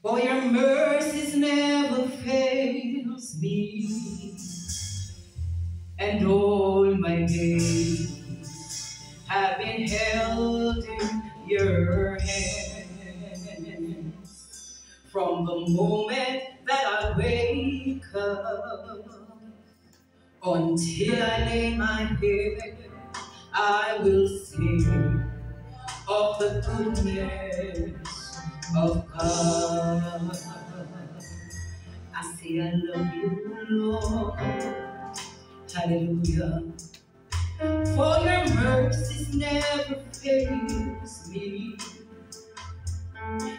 For your mercies never fails me, and all my days have been held in your hands. From the moment that I wake up until I lay my head, I will sing of the goodness of God. I say I love you, Lord. Hallelujah. For your mercies never fails me,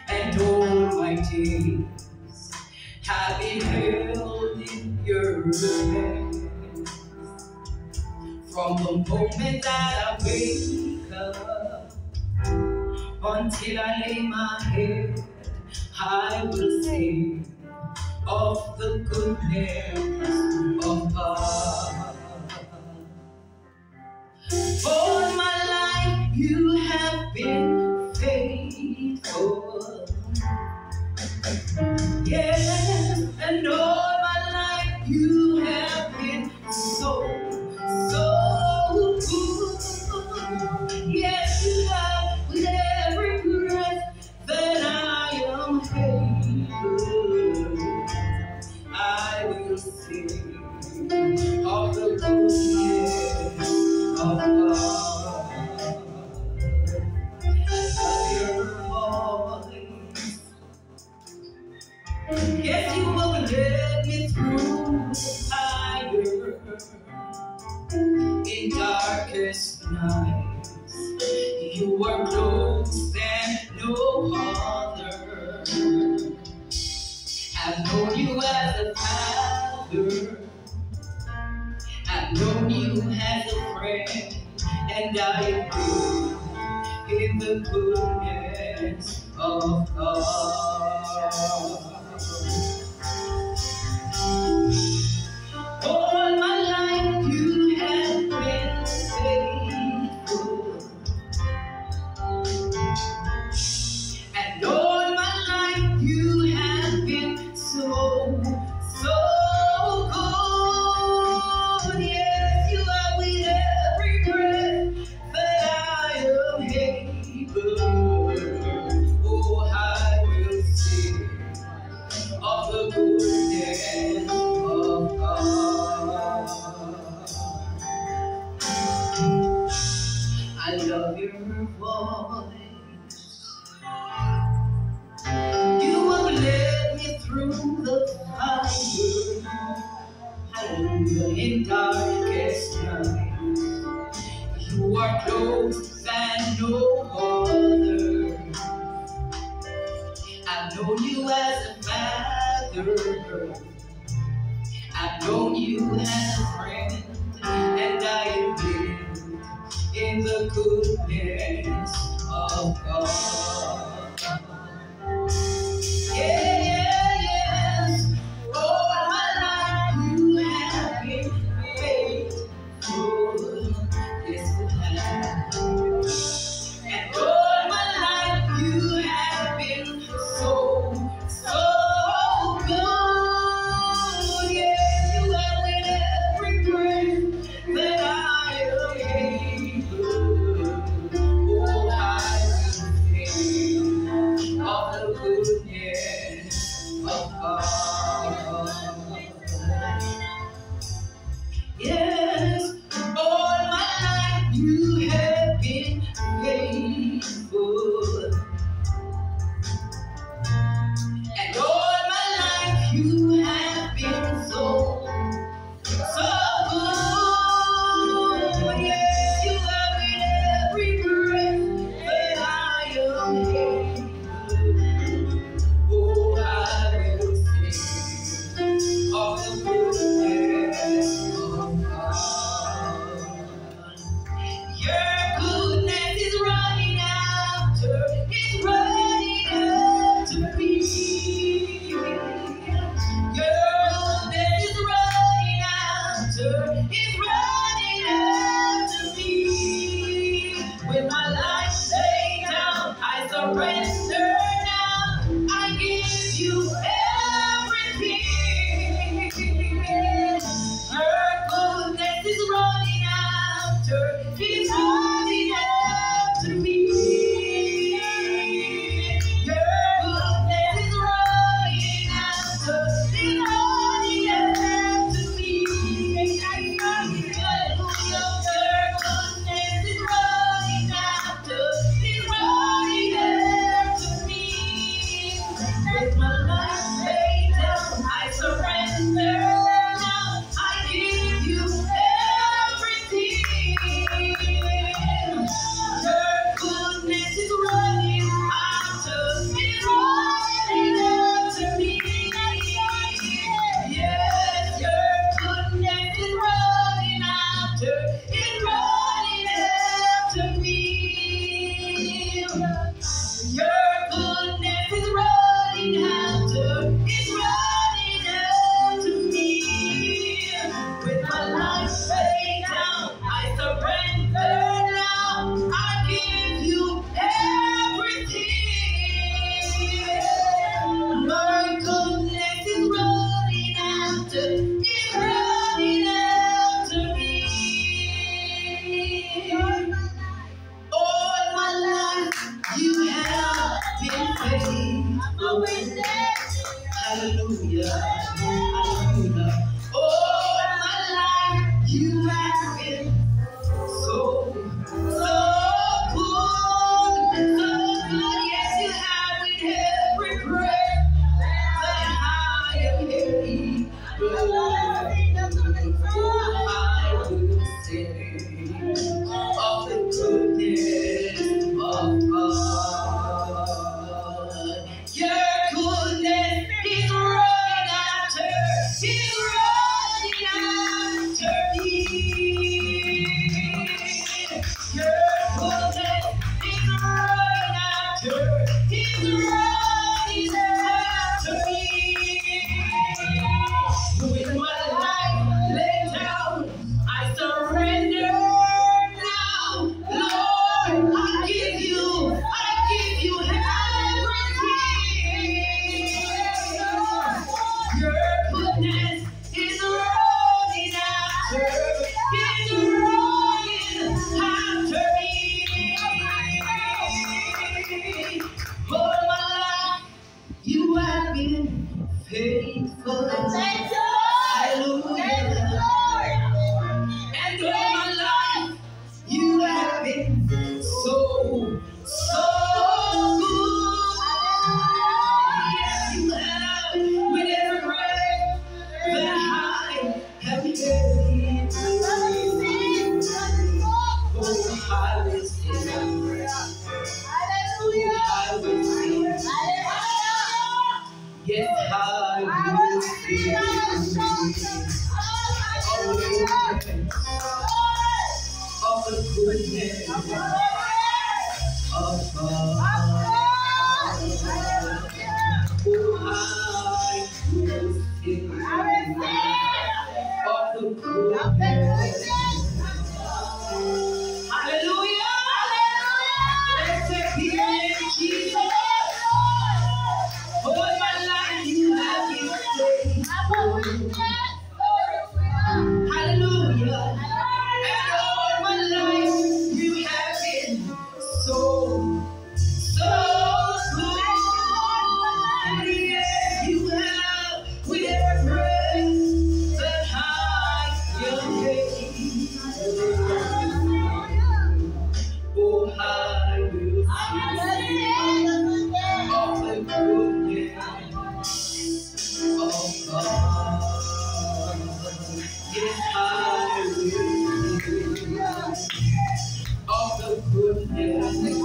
and all my days have been held in your hands. From the moment that I wake up until I lay my head, I will sing of the goodness of God. All my life you have been faithful. Yes, and all my life you have been so good. Yes, you have, with every breath that I am able, I will sing of the goodness of God. Of your voice. Yes, you will lead me through fire in darkest nights. You are close than no other. I've known you as a father. I've known you as a friend, and I live in the goodness of God. All my life you have been faithful, and all my life you have been so good. Yes, you are, with every breath that I am able. Oh, I will sing of the goodness of God. I love your voice. You have led me through the fire, hallelujah, in darkest night. You are close than no other. I've known you as a father. I've known you as a friend, and I have lived in the goodness of God. Yes, all my life you have been faithful. Yes, you have. And all my life you have been so good. Yes, you have, with every breath that I am able. Oh, I will sing of the goodness of God. Yes, all my life you have been faithful, and all my life you have been so good. Yes, you have, with every breath that I am able. give you everything. Your goodness is running after, it's running after me. Your goodness is running after, it's running after me. Hallelujah. Your goodness is running after, it's running after me. With my life laid down, I surrender now. I give you everything. Your goodness is running after, it's running after me. Yes, your goodness is running after, it's running after me. Your goodness is running after, it's running after me. With my life laid down, I surrender now. I give you everything. My goodness is running after, it's running after me. All my life you have been faithful. Hallelujah. Hallelujah. All my life you have been so good. So good. Yes, you have with every breath that I am able. Oh, I will sing of the goodness of God. Your goodness is running after, is running after me. Your goodness is running after, is running after me. With my life laid down, I surrender now. Lord, I give you everything. Your goodness is running after, is running after me. All my life you have been faithful. Hallelujah. And all my life you have been so good. Yes, you have. With every breath that I have taken. Oh, I will sing. I will sing. Yes, I will sing. Of the goodness of God. Oh, I will sing of the goodness. Hallelujah! Blessed be the name of Jesus. All my life you have been faithful. Hallelujah. And all my life you have been so good. Yes, you have with every breath that I am taking. Oh, I will sing of the goodness of God. Yes, I will sing of the goodness